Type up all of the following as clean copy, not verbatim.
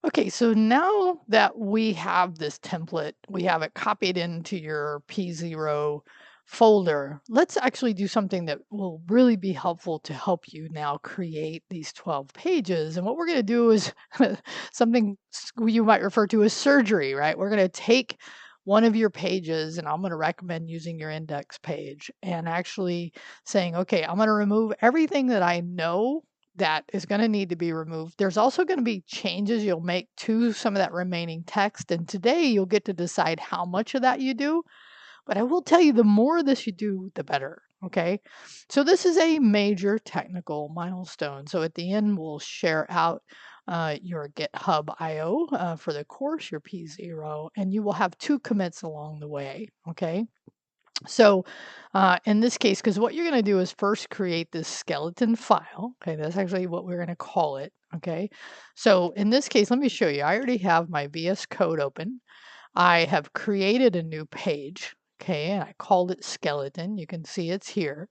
Okay, so now that we have this template, we have it copied into your P0 folder. Let's actually do something that will really be helpful to help you now create these 12 pages. And what we're going to do is something you might refer to as surgery, right? We're going to take one of your pages, and I'm going to recommend using your index page and actually saying, okay, I'm going to remove everything that I know that is going to need to be removed. There's also going to be changes you'll make to some of that remaining text. And today you'll get to decide how much of that you do. But I will tell you, the more of this you do, the better. Okay. So this is a major technical milestone. So at the end, we'll share out your GitHub IO for the course, your P0, and you will have 2 commits along the way. Okay. So in this case, because what you're going to do is first create this skeleton file. Okay, that's actually what we're going to call it. Okay, so in this case, let me show you. I already have my VS Code open. I have created a new page. Okay, and I called it skeleton. You can see it's here.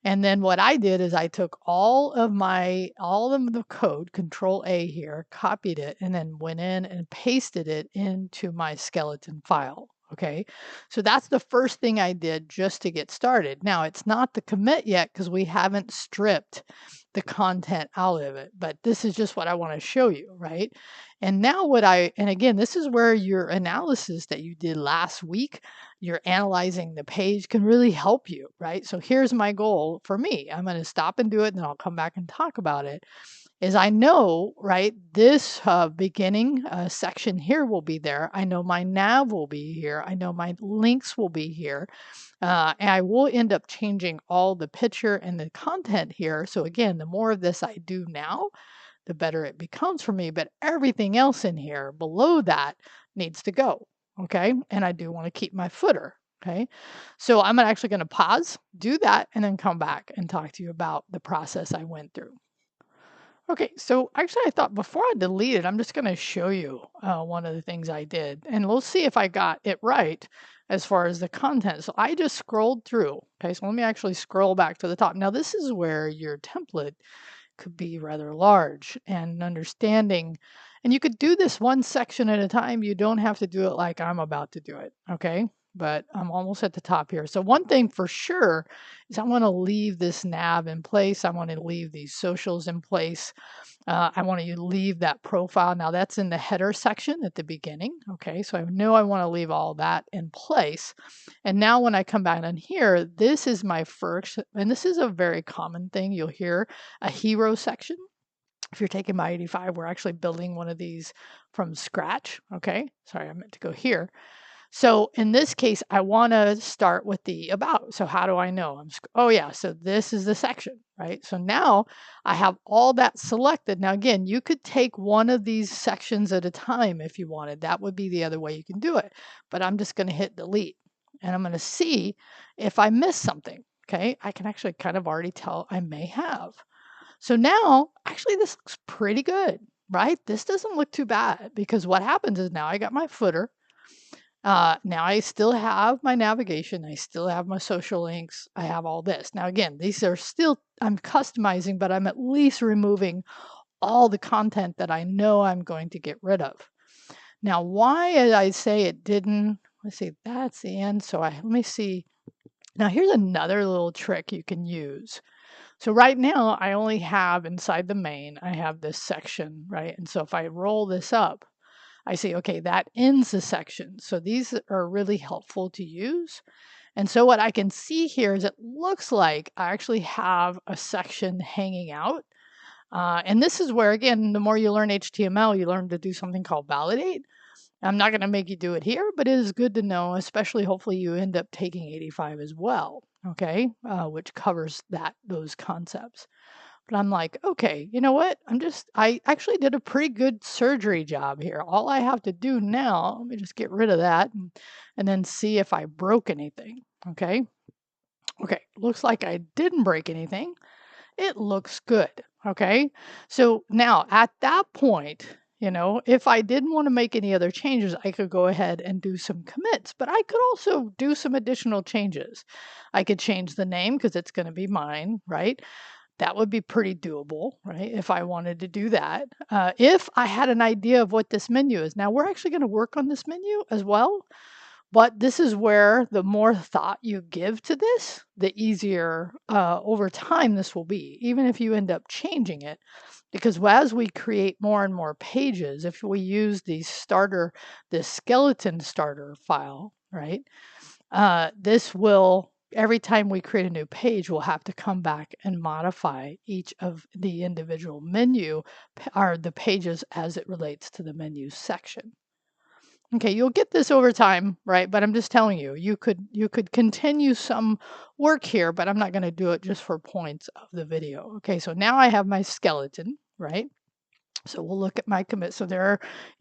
And then what I did is I took all of the code, Control A here, copied it, and then went in and pasted it into my skeleton file. Okay, so that's the first thing I did just to get started. Now it's not the commit yet because we haven't stripped the content out of it, but this is just what I want to show you, right? And now and again, this is where your analysis that you did last week, you're analyzing the page, can really help you, right? So here's my goal for me. I'm going to stop and do it, and then I'll come back and talk about it. Is I know, right, this beginning section here will be there. I know my nav will be here. I know my links will be here. And I will end up changing all the picture and the content here. So again, the more of this I do now, the better it becomes for me. But everything else in here below that needs to go. Okay. And I do want to keep my footer. Okay. So I'm actually going to pause, do that, and then come back and talk to you about the process I went through. Okay, so actually, I thought before I delete it, I'm just going to show you one of the things I did, and we'll see if I got it right as far as the content. So I just scrolled through. Okay, so let me actually scroll back to the top. Now, this is where your template could be rather large and understanding, and you could do this one section at a time. You don't have to do it like I'm about to do it. Okay, but I'm almost at the top here. So one thing for sure is I want to leave this nav in place. I want to leave these socials in place. I want to leave that profile. Now that's in the header section at the beginning. Okay, so I know I want to leave all that in place. And now when I come back in here, this is my first, and this is a very common thing. You'll hear a hero section. If you're taking my 85, we're actually building one of these from scratch. Okay, sorry, I meant to go here. So in this case, I want to start with the about. So how do I know? Oh yeah, so this is the section, right? So now I have all that selected. Now again, you could take one of these sections at a time if you wanted. That would be the other way you can do it. But I'm just going to hit delete and I'm going to see if I missed something. Okay, I can actually kind of already tell I may have. So now, actually, this looks pretty good, right? This doesn't look too bad because what happens is now I got my footer. Now I still have my navigation. I still have my social links. I have all this. Now, again, these are still, I'm customizing, but I'm at least removing all the content that I know I'm going to get rid of. Now, why did I say it didn't? Let's see, that's the end. So let me see. Now, here's another little trick you can use. So right now, I only have inside the main, I have this section, right? And so if I roll this up, I see, okay, that ends the section. So these are really helpful to use. And so what I can see here is it looks like I actually have a section hanging out. And this is where, again, the more you learn HTML, you learn to do something called validate. I'm not going to make you do it here, but it is good to know, especially hopefully you end up taking 85 as well, okay, which covers those concepts. But I'm like, okay, you know what? I actually did a pretty good surgery job here. All I have to do now, let me just get rid of that and then see if I broke anything. Okay. Okay. Looks like I didn't break anything. It looks good. Okay. So now at that point, if I didn't want to make any other changes, I could go ahead and do some commits, but I could also do some additional changes. I could change the name because it's going to be mine, right? That would be pretty doable, right? If I wanted to do that. If I had an idea of what this menu is. Now, we're actually going to work on this menu as well, but this is where the more thought you give to this, the easier over time this will be, even if you end up changing it. Because as we create more and more pages, if we use this skeleton starter file, right? This will, every time we create a new page, we'll have to come back and modify each of the individual menu or the pages as it relates to the menu section. Okay, you'll get this over time, right? But I'm just telling you, you could continue some work here, but I'm not going to do it just for points of the video. Okay, so now I have my skeleton, right? So we'll look at my commit. So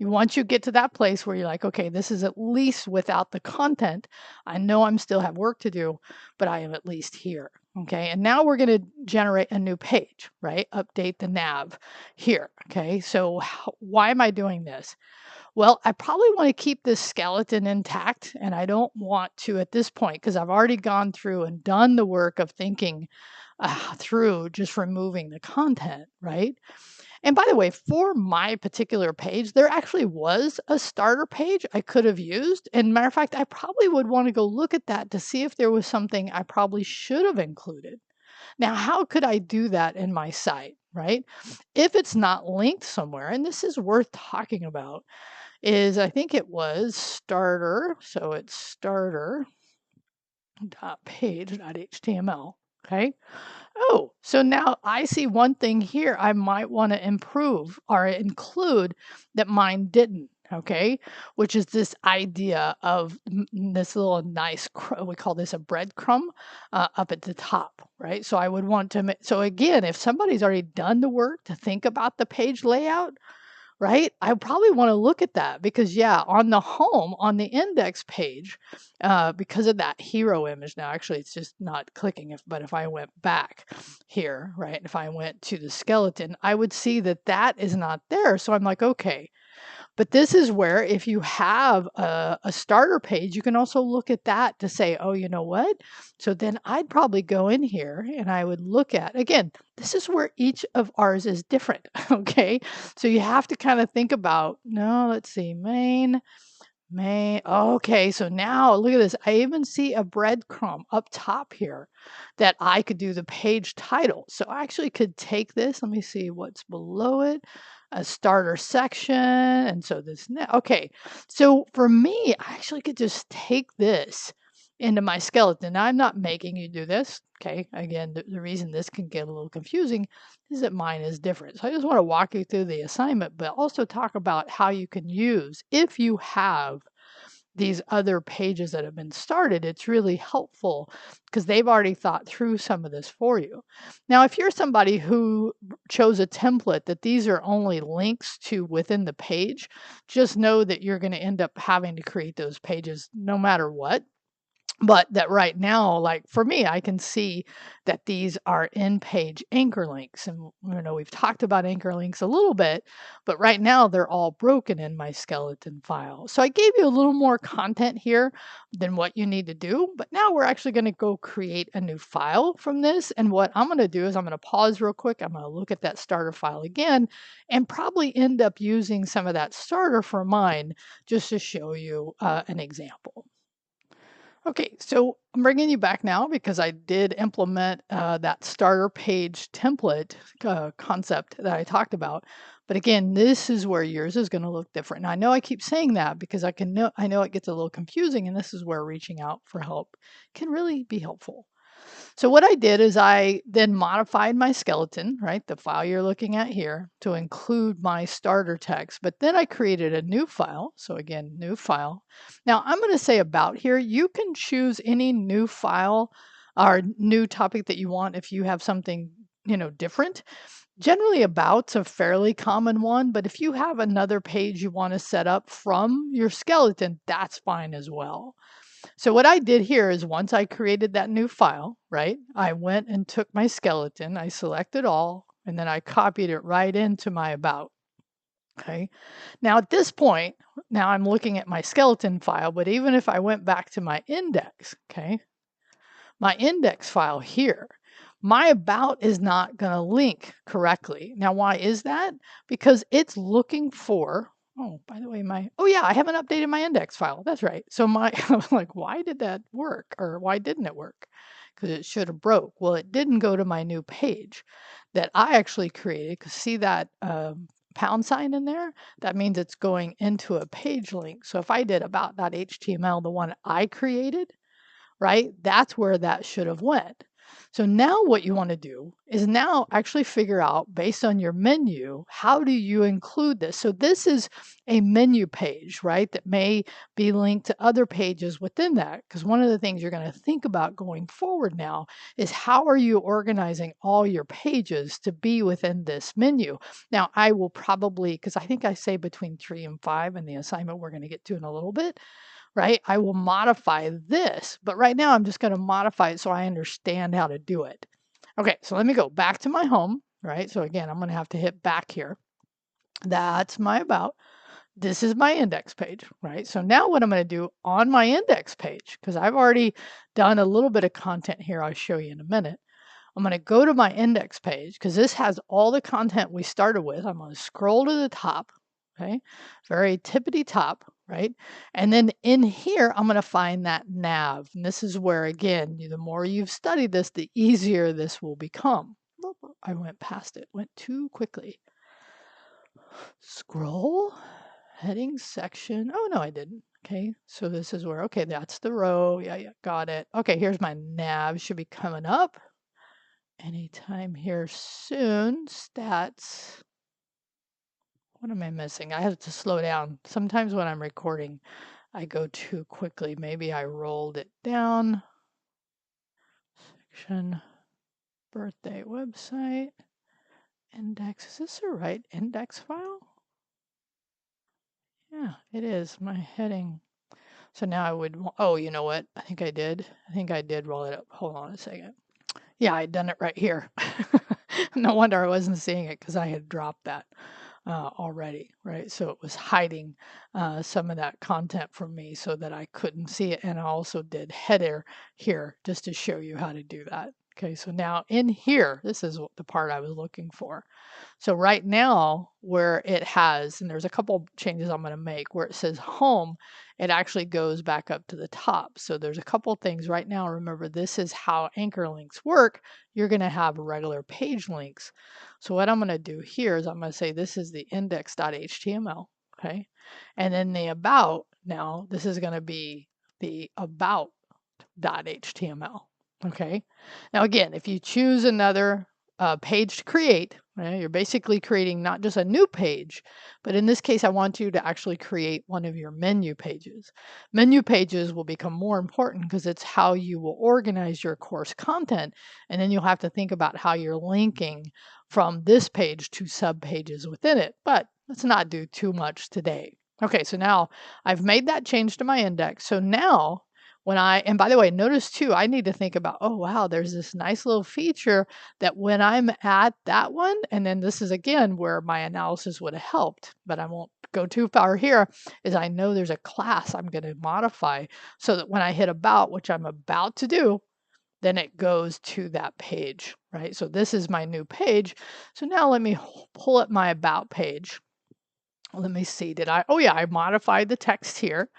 once you get to that place where you're like, okay, this is at least without the content. I know I'm still have work to do, but I am at least here. Okay, and now we're going to generate a new page, right? Update the nav here. Okay, so why am I doing this? Well, I probably want to keep this skeleton intact, and I don't want to at this point because I've already gone through and done the work of thinking through just removing the content, right? And by the way, for my particular page, there actually was a starter page I could have used. And matter of fact, I probably would want to go look at that to see if there was something I probably should have included. Now, how could I do that in my site, right? If it's not linked somewhere, and this is worth talking about, is I think it was starter. So it's starter.page.html. Okay. Oh, so now I see one thing here I might want to improve or include that mine didn't. Okay, which is this idea of this little nice, we call this a breadcrumb up at the top, right? So I would want to, so again, if somebody's already done the work to think about the page layout, right? I probably want to look at that because, yeah, on the home, on the index page, because of that hero image, now actually it's just not clicking, but if I went back here, right, if I went to the skeleton, I would see that that is not there. So I'm like, okay. But this is where if you have a starter page, you can also look at that to say, oh, you know what? So then I'd probably go in here and I would look at, again, this is where each of ours is different, okay? So you have to kind of think about, no, let's see, main. Okay, so now look at this. I even see a breadcrumb up top here that I could do the page title. So I actually could take this. Let me see what's below it. A starter section. And so this, okay. So for me, I actually could just take this into my skeleton. Now, I'm not making you do this. Okay. Again, the reason this can get a little confusing is that mine is different. So I just want to walk you through the assignment, but also talk about how you can use, if you have these other pages that have been started, it's really helpful because they've already thought through some of this for you. Now, if you're somebody who chose a template that these are only links to within the page, just know that you're going to end up having to create those pages no matter what. But that right now, like for me, I can see that these are in-page anchor links. And we've talked about anchor links a little bit, but right now they're all broken in my skeleton file. So I gave you a little more content here than what you need to do. But now we're actually going to go create a new file from this. And what I'm going to do is I'm going to pause real quick. I'm going to look at that starter file again and probably end up using some of that starter for mine just to show you an example. Okay, so I'm bringing you back now because I did implement that starter page template concept that I talked about. But again, this is where yours is going to look different. And I know I keep saying that because I know it gets a little confusing, and this is where reaching out for help can really be helpful. So what I did is I then modified my skeleton, right, the file you're looking at here, to include my starter text. But then I created a new file. So again, new file. Now I'm going to say about here. You can choose any new file or new topic that you want if you have something, different. Generally, about's a fairly common one, but if you have another page you want to set up from your skeleton, that's fine as well. So what I did here is once I created that new file, right, I went and took my skeleton, I selected all, and then I copied it right into my about. Okay. Now at this point, now I'm looking at my skeleton file, but even if I went back to my index, okay, my index file here, my about is not going to link correctly. Now, why is that? Because it's looking for, oh, by the way, oh yeah, I haven't updated my index file. That's right. So I was like, why did that work? Or why didn't it work? Because it should have broke. Well, it didn't go to my new page that I actually created. Because see that pound sign in there? That means it's going into a page link. So if I did about.html, the one I created, right? That's where that should have went. So now what you want to do is now actually figure out, based on your menu, how do you include this? So this is a menu page, right? That may be linked to other pages within that. Because one of the things you're going to think about going forward now is how are you organizing all your pages to be within this menu? Now I will probably, because I think I say between 3 and 5 in the assignment we're going to get to in a little bit, right? I will modify this, but right now I'm just going to modify it so I understand how to do it. Okay, so let me go back to my home, right? So again, I'm going to have to hit back here. That's my about. This is my index page, right? So now what I'm going to do on my index page, because I've already done a little bit of content here, I'll show you in a minute. I'm going to go to my index page because this has all the content we started with. I'm going to scroll to the top, okay? Very tippity top, right? And then in here, I'm going to find that nav. And this is where, again, the more you've studied this, the easier this will become. I went past it, went too quickly. Scroll, heading section. Oh, no, I didn't. Okay, so this is where, okay, that's the row. Yeah, got it. Okay, here's my nav. Should be coming up anytime here soon. Stats. What am I missing? I have to slow down. Sometimes when I'm recording, I go too quickly. Maybe I rolled it down. Section, birthday, website, index. Is this the right index file? Yeah, it is. My heading. So now I would, oh, you know what? I think I did roll it up. Hold on a second. Yeah, I'd done it right here. No wonder I wasn't seeing it because I had dropped that already, right? So it was hiding some of that content from me so that I couldn't see it. And I also did header here just to show you how to do that. Okay, so now in here, this is the part I was looking for. So right now where it has, and there's a couple changes I'm going to make, where it says home, it actually goes back up to the top. So there's a couple things right now. Remember, this is how anchor links work. You're going to have regular page links. So what I'm going to do here is I'm going to say this is the index.html, okay? And then the about, now this is going to be the about.html, okay? Now again, if you choose another page to create, right, you're basically creating not just a new page, but in this case, I want you to actually create one of your menu pages. Menu pages will become more important because it's how you will organize your course content. And then you'll have to think about how you're linking from this page to sub pages within it. But let's not do too much today. Okay, so now I've made that change to my index. So now and by the way, notice too, I need to think about, oh, wow, there's this nice little feature that when I'm at that one, and then this is again where my analysis would have helped, but I won't go too far here, is I know there's a class I'm going to modify so that when I hit about, which I'm about to do, then it goes to that page, right? So this is my new page. So now let me pull up my about page. Let me see, oh yeah, I modified the text here.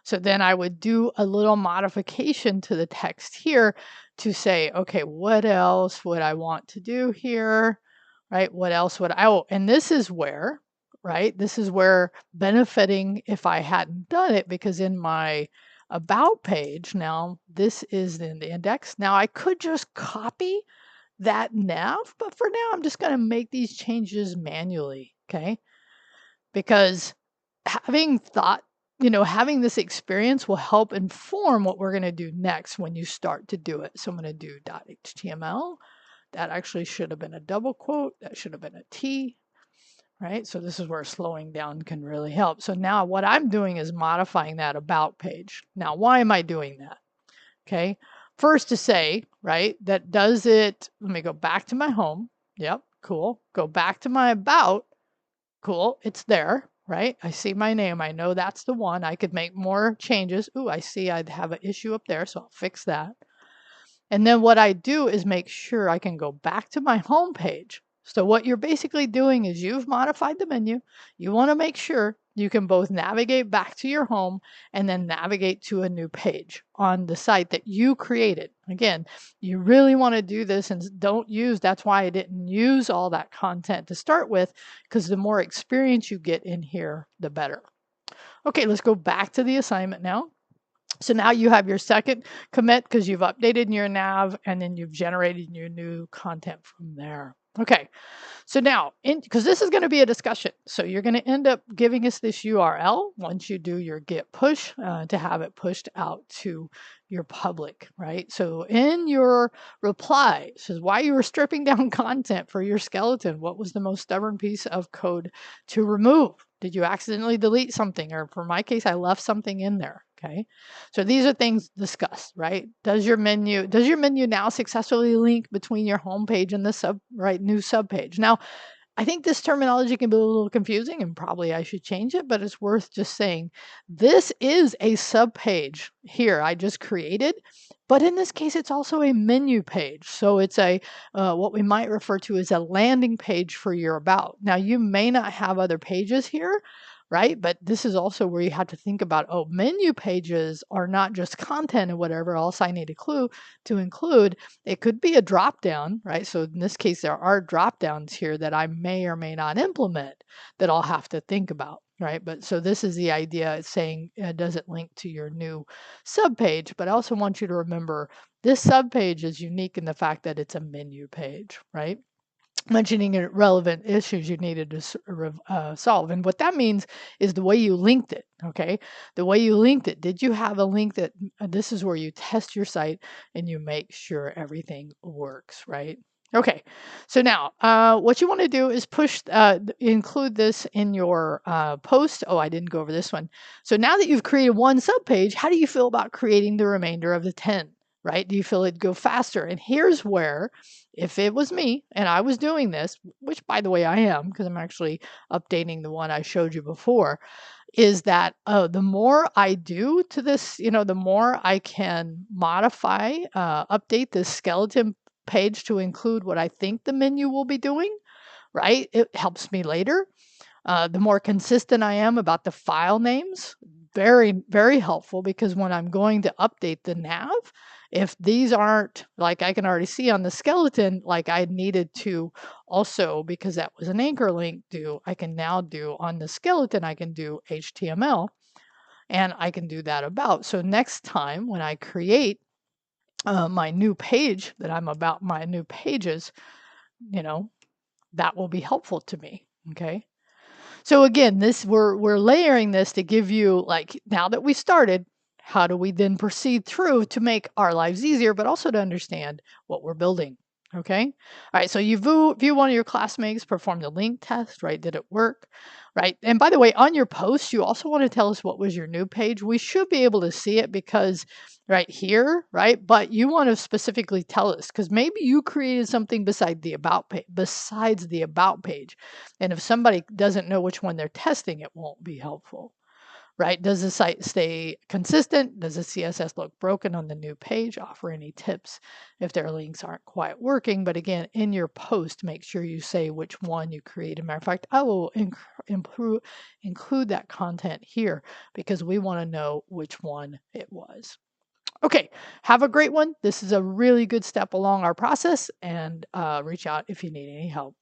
So then I would do a little modification to the text here to say, okay, what else would I want to do here, right? What else would and this is where, right? This is where benefiting if I hadn't done it, because in my about page, now this is in the index. Now I could just copy that nav, but for now I'm just going to make these changes manually, okay? Because having this experience will help inform what we're going to do next when you start to do it. So I'm going to do .html. That actually should have been a double quote. That should have been a T, right? So this is where slowing down can really help. So now what I'm doing is modifying that about page. Now, why am I doing that? Okay. First to say, right, that does it, let me go back to my home. Yep, cool. Go back to my about. Cool, it's there, right? I see my name. I know that's the one. I could make more changes. Ooh, I see I'd have an issue up there, so I'll fix that. And then what I do is make sure I can go back to my home page. So what you're basically doing is you've modified the menu. You want to make sure you can both navigate back to your home and then navigate to a new page on the site that you created. Again, you really want to do this and don't use, that's why I didn't use all that content to start with, because the more experience you get in here, the better. Okay, let's go back to the assignment now. So now you have your second commit because you've updated your nav and then you've generated your new content from there. Okay, so now, because this is going to be a discussion, so you're going to end up giving us this URL once you do your git push to have it pushed out to your public, right? So in your reply, it says why you were stripping down content for your skeleton. What was the most stubborn piece of code to remove? Did you accidentally delete something? Or for my case, I left something in there. Okay. So these are things discussed, right? Does your menu now successfully link between your home page and the new sub page? Now, I think this terminology can be a little confusing and probably I should change it, but it's worth just saying this is a sub page here I just created, but in this case, it's also a menu page. So it's a what we might refer to as a landing page for your about. Now, you may not have other pages here, right? But this is also where you have to think about, oh, menu pages are not just content and whatever else I need to include. It could be a drop down, right? So in this case, there are drop downs here that I may or may not implement that I'll have to think about, right? But so this is the idea. It's saying does it link to your new sub page? But I also want you to remember this sub page is unique in the fact that it's a menu page, right? Mentioning relevant issues you needed to solve. And what that means is the way you linked it. Okay. The way you linked it. Did you have a link that this is where you test your site and you make sure everything works, right? Okay. So now what you want to do is include this in your post. Oh, I didn't go over this one. So now that you've created one subpage, how do you feel about creating the remainder of the 10? Right? Do you feel it'd go faster? And here's where, if it was me and I was doing this, which by the way I am, because I'm actually updating the one I showed you before, is that the more I do to this, the more I can modify, update this skeleton page to include what I think the menu will be doing, right? It helps me later. The more consistent I am about the file names, very, very helpful, because when I'm going to update the nav, if these aren't, like I can already see on the skeleton, like I needed to also, because that was an anchor link, I can now do on the skeleton, I can do HTML and I can do that about. So next time when I create my new page that I'm about, my new pages, that will be helpful to me. Okay. So again, we're layering this to give you, like, now that we started, how do we then proceed through to make our lives easier, but also to understand what we're building. Okay. All right. So you view one of your classmates perform the link test, right? Did it work? Right. And by the way, on your post, you also want to tell us what was your new page. We should be able to see it because right here, right? But you want to specifically tell us because maybe you created something besides the about page. And if somebody doesn't know which one they're testing, it won't be helpful. Right? Does the site stay consistent? Does the CSS look broken on the new page? Offer any tips if their links aren't quite working. But again, in your post, make sure you say which one you created. Matter of fact, I will include that content here because we want to know which one it was. Okay, have a great one. This is a really good step along our process, and reach out if you need any help.